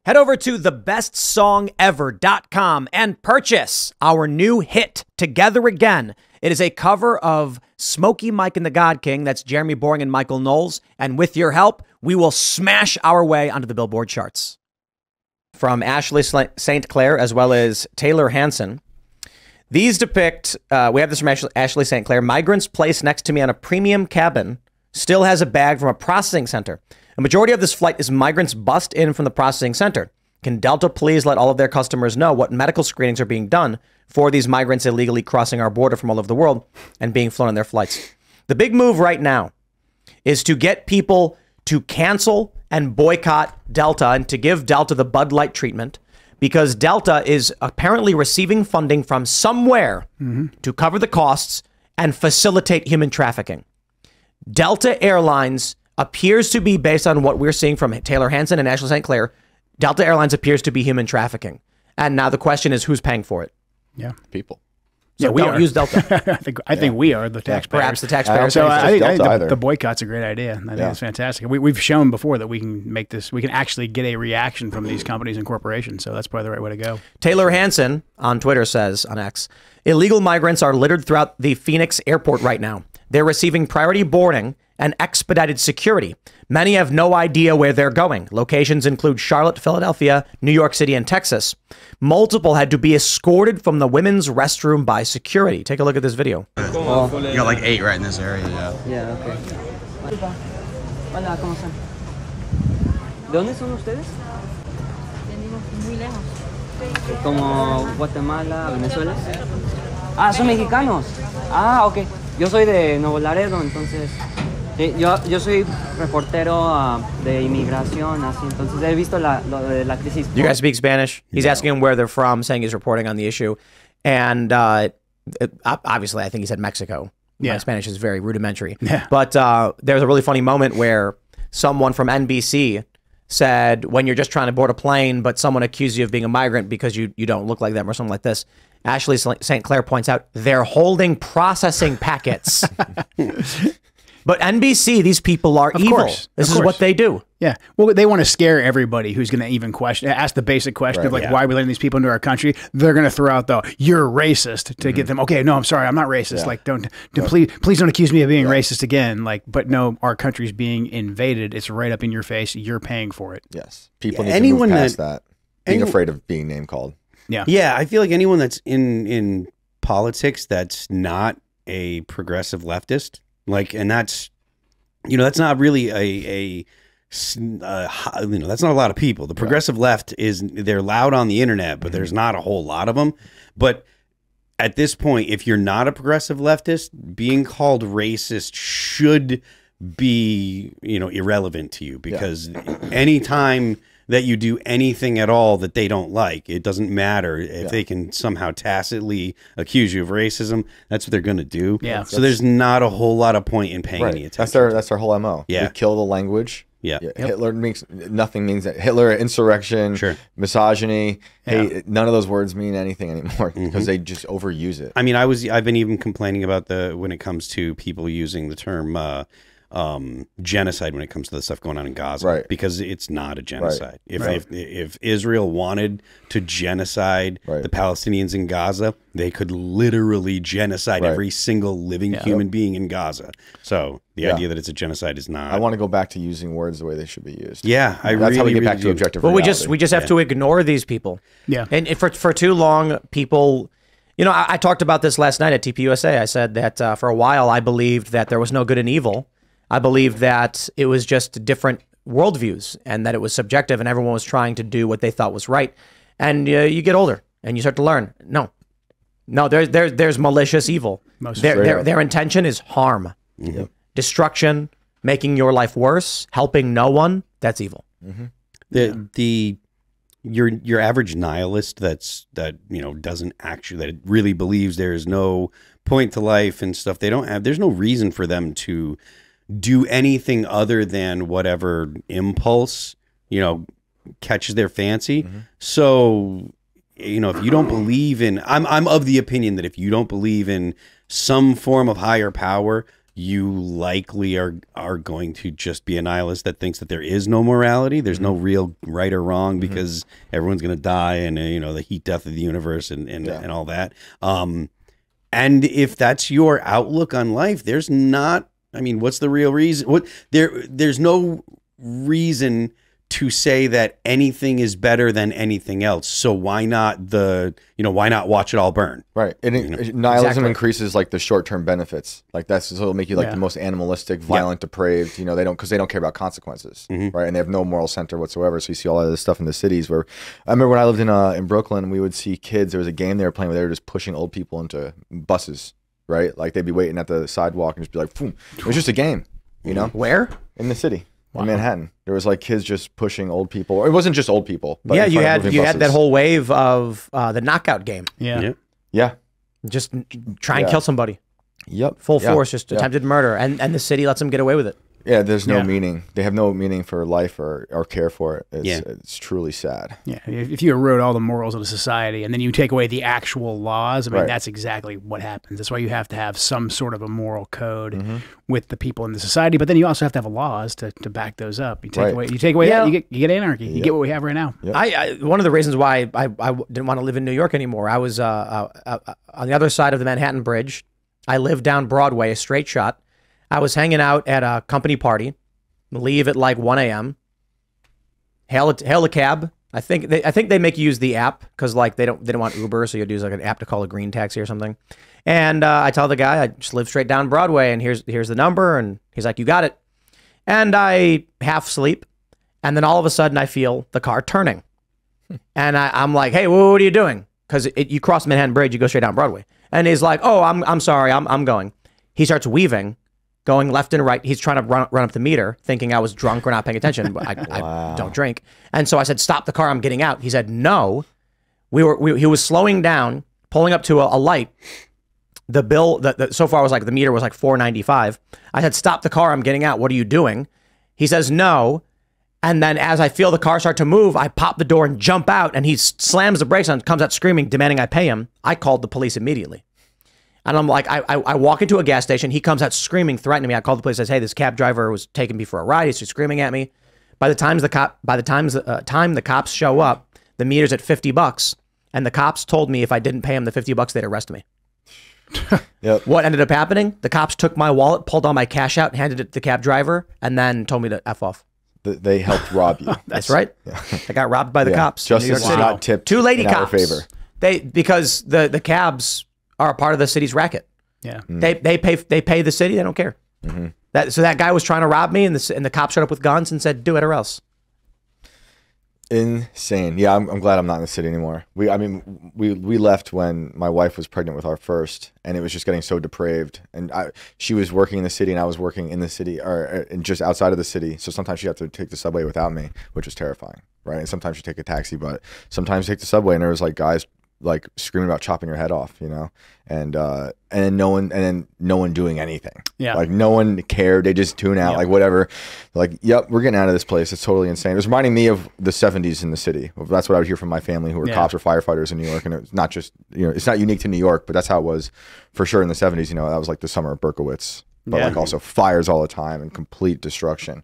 Head over to thebestsongever.com and purchase our new hit, Together Again. It is a cover of Smokey Mike and the God King. That's Jeremy Boring and Michael Knowles. And with your help, we will smash our way onto the Billboard charts. From Ashley St Clair as well as Tayler Hansen. These depict, we have this from Ashley St Clair, migrants placed next to me on a premium cabin still has a bag from a processing center. A majority of this flight is migrants bust in from the processing center. Can Delta please let all of their customers know what medical screenings are being done for these migrants illegally crossing our border from all over the world and being flown on their flights? The big move right now is to get people to cancel and boycott Delta and to give Delta the Bud Light treatment, because Delta is apparently receiving funding from somewhere to cover the costs and facilitate human trafficking. Delta Airlines appears to be, based on what we're seeing from Tayler Hansen and Ashley St Clair, Delta Airlines appears to be human trafficking. And now the question is, who's paying for it? Yeah. People. So yeah, we don't use Delta. I think we are the taxpayers. Perhaps the taxpayers. So I think the boycott's a great idea. I think it's fantastic. We've shown before that we can make this, we can actually get a reaction from these companies and corporations. So that's probably the right way to go. Tayler Hansen on Twitter says, on X, illegal migrants are littered throughout the Phoenix airport right now. They're receiving priority boarding and expedited security. Many have no idea where they're going. Locations include Charlotte, Philadelphia, New York City, and Texas. Multiple had to be escorted from the women's restroom by security. Take a look at this video. Oh. You got like 8 right in this area, yeah. Yeah, okay. Hola, ¿cómo están? ¿De dónde son ustedes? Venimos muy lejos. Como Guatemala, Venezuela. Ah, son mexicanos. Ah, ok. Yo soy de Nuevo Laredo, entonces yo soy reportero de inmigración, así. Entonces he visto lo de la crisis. You guys speak Spanish? He's asking him where they're from, saying he's reporting on the issue. And obviously, I think he said Mexico. Yeah. My Spanish is very rudimentary. Yeah. But there's a really funny moment where someone from NBC said, when you're just trying to board a plane, but someone accused you of being a migrant because you don't look like them or something like this. Ashley St. Clair points out they're holding processing packets. But NBC, these people are evil. This is what they do. Yeah. Well, they want to scare everybody who's going to even ask the basic question of like, why are we letting these people into our country? They're going to throw out the, you're racist to get them. Okay, no, I'm sorry. I'm not racist. Like, please don't accuse me of being racist again. Like, but no, our country's being invaded. It's right up in your face. You're paying for it. Yes. People need to move past that. Being afraid of being name called. Yeah. Yeah. I feel like anyone that's in politics that's not a progressive leftist, like, and that's, that's not really that's not a lot of people. The progressive left they're loud on the internet, but there's not a whole lot of them. But at this point, if you're not a progressive leftist, being called racist should be, irrelevant to you, because anytime that you do anything at all that they don't like, it doesn't matter if they can somehow tacitly accuse you of racism. That's what they're going to do. Yeah. So there's not a whole lot of point in paying any attention. That's their whole MO. Yeah. We kill the language. Yeah. Hitler means nothing. Means that Hitler, insurrection, misogyny. Hey, none of those words mean anything anymore because they just overuse it. I mean, I've been even complaining about when it comes to people using the term genocide when it comes to the stuff going on in Gaza, because it's not a genocide. If Israel wanted to genocide the Palestinians in Gaza, they could literally genocide every single living human being in Gaza. So the idea that it's a genocide is not. I want to go back to using words the way they should be used. Yeah, that's how we get back to objective reality. We just have to ignore these people. Yeah, and for too long, people. I talked about this last night at TPUSA. I said that for a while I believed that there was no good and evil. I believed that it was just different worldviews and that it was subjective and everyone was trying to do what they thought was right. And you get older and you start to learn, no, there's malicious evil. Their intention is harm, destruction, making your life worse, helping no one. That's evil. Your average nihilist doesn't actually, that really believes there is no point to life and stuff. There's no reason for them to do anything other than whatever impulse, catches their fancy. So, if you don't believe in, I'm of the opinion that if you don't believe in some form of higher power, you likely are going to just be a nihilist that thinks that there is no morality. There's no real right or wrong because everyone's going to die, and the heat death of the universe and all that. And if that's your outlook on life, there's not. I mean, what's the real reason? There's no reason to say that anything is better than anything else. So why not why not watch it all burn? Right. Nihilism increases like the short-term benefits. Like it'll make you like the most animalistic, violent, depraved, because they don't care about consequences. Right. And they have no moral center whatsoever. So you see all of this stuff in the cities where I remember when I lived in Brooklyn, we would see kids, there was a game they were playing where they were just pushing old people into buses. Right. Like they'd be waiting at the sidewalk and just be like, boom. It was just a game, Where? In the city. In Manhattan, there was like kids just pushing old people. It wasn't just old people. But you had that whole wave of the knockout game. Yeah. Just try and kill somebody. Yep. Full force, just attempted murder, and the city lets them get away with it. Yeah, there's no meaning. They have no meaning for life or care for it. It's truly sad. Yeah, if you erode all the morals of a society and then you take away the actual laws, I mean, that's exactly what happens. That's why you have to have some sort of a moral code with the people in the society, but then you also have to have laws to back those up. You take away that, you get anarchy. You get what we have right now. Yep. One of the reasons why I didn't want to live in New York anymore, I was on the other side of the Manhattan Bridge. I lived down Broadway, a straight shot. I was hanging out at a company party, leave at like 1 a.m. Hail a cab. I think they make you use the app because like they don't want Uber, so you'll use like an app to call a green taxi or something. And I tell the guy I just live straight down Broadway, and here's the number, and he's like, you got it. And I half sleep, and then all of a sudden I feel the car turning, and I'm like, hey, what are you doing? Because you cross Manhattan Bridge, you go straight down Broadway, and he's like, oh, I'm sorry, I'm going. He starts weaving, going left and right. He's trying to run up the meter, thinking I was drunk or not paying attention, but I don't drink. And so I said, stop the car, I'm getting out. He said, no. He was slowing down, pulling up to a light. The bill, so far was like, the meter was like $4.95. I said, stop the car, I'm getting out. What are you doing? He says, no. And then as I feel the car start to move, I pop the door and jump out, and he slams the brakes on, comes out screaming, demanding I pay him. I called the police immediately. And I'm like, I walk into a gas station. He comes out screaming, threatening me. I call the police. Says, hey, this cab driver was taking me for a ride. He's just screaming at me. By the time the cops show up, the meter's at $50, and the cops told me if I didn't pay him the $50, they'd arrest me. Yep. What ended up happening? The cops took my wallet, pulled all my cash out, handed it to the cab driver, and then told me to F off. They helped rob you. That's right. Yeah. I got robbed by the cops. Justice is not tipped. Two lady in cops. Our favor. Because the cabs are a part of the city's racket. Yeah. They pay the city. They don't care. So that guy was trying to rob me, and the cops showed up with guns and said, do it or else. Insane. Yeah, I'm glad I'm not in the city anymore. We left when my wife was pregnant with our first, and it was just getting so depraved. And she was working in the city, and I was working in the city, or just outside of the city. So sometimes she had to take the subway without me, which was terrifying, right? And sometimes you take a taxi, but sometimes you take the subway, and there was like guys like screaming about chopping your head off, and then no one doing anything. Yeah. Like no one cared. They just tune out, like whatever. Like, yep, we're getting out of this place. It's totally insane. It was reminding me of the 70s in the city. That's what I would hear from my family who were cops or firefighters in New York. And it's not just, it's not unique to New York, but that's how it was for sure in the 70s. That was like the summer of Berkowitz, but like also fires all the time and complete destruction.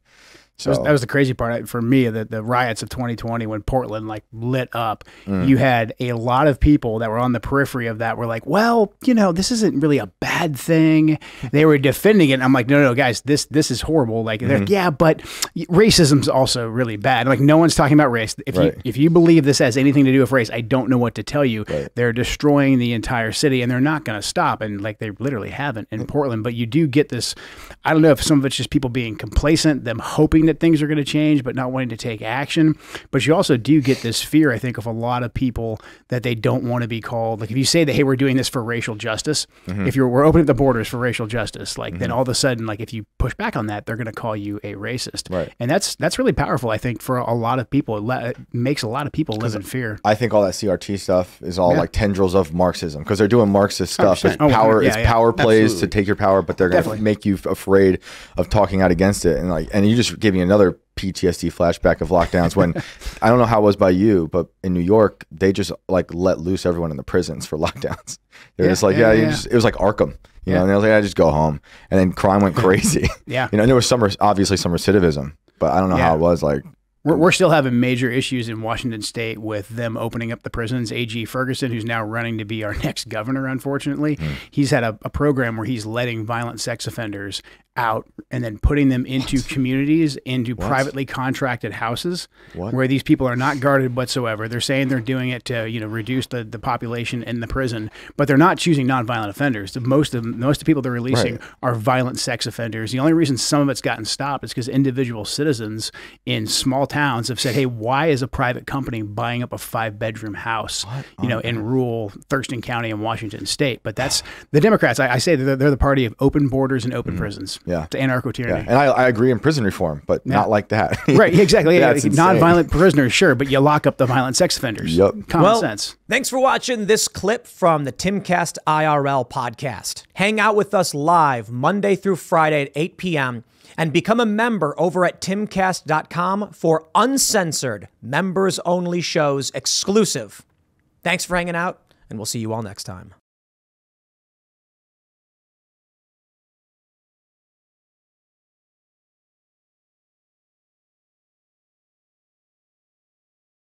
So that was the crazy part for me, the riots of 2020 when Portland like lit up. You had a lot of people that were on the periphery of that were like, well, this isn't really a bad thing. They were defending it. And I'm like, no, guys, this is horrible. Like, they're like, yeah, but racism's also really bad. Like, no one's talking about race. If you believe this has anything to do with race, I don't know what to tell you. They're destroying the entire city, and they're not going to stop. And like, they literally haven't in Portland. But you do get this. I don't know if some of it's just people being complacent, them hoping that things are going to change but not wanting to take action. But you also do get this fear, I think, of a lot of people that they don't want to be called, like if you say that, hey, we're doing this for racial justice, if we're opening the borders for racial justice, like then all of a sudden, like if you push back on that, they're going to call you a racist. And that's really powerful, I think, for a lot of people. It makes a lot of people live in fear. I think all that CRT stuff is all like tendrils of Marxism, because they're doing Marxist stuff. It's power, power plays to take your power, but they're going to make you afraid of talking out against it. And you just gave me another PTSD flashback of lockdowns when I don't know how it was by you, but in New York, they just like let loose everyone in the prisons for lockdowns. They're just like, it was like Arkham, you know, and they was like, I just go home. And then crime went crazy. Yeah. You know, and there was obviously some recidivism, but I don't know how it was like. We're still having major issues in Washington State with them opening up the prisons. A.G. Ferguson, who's now running to be our next governor, unfortunately, he's had a program where he's letting violent sex offenders out and then putting them into communities, into privately contracted houses where these people are not guarded whatsoever. They're saying they're doing it to, you know, reduce the population in the prison, but they're not choosing nonviolent offenders. Most of the people they're releasing are violent sex offenders. The only reason some of it's gotten stopped is because individual citizens in small towns have said, hey, why is a private company buying up a 5-bedroom house, you know, in rural Thurston County in Washington State? But that's the Democrats. I say they're the party of open borders and open prisons. Yeah. To anarcho-tyranny. Yeah. And I agree in prison reform, but not like that. Right, exactly. Yeah, non-violent prisoners, sure, but you lock up the violent sex offenders. Yep. Common sense. Thanks for watching this clip from the Timcast IRL podcast. Hang out with us live Monday through Friday at 8 p.m. and become a member over at timcast.com for uncensored, members-only shows exclusive. Thanks for hanging out, and we'll see you all next time.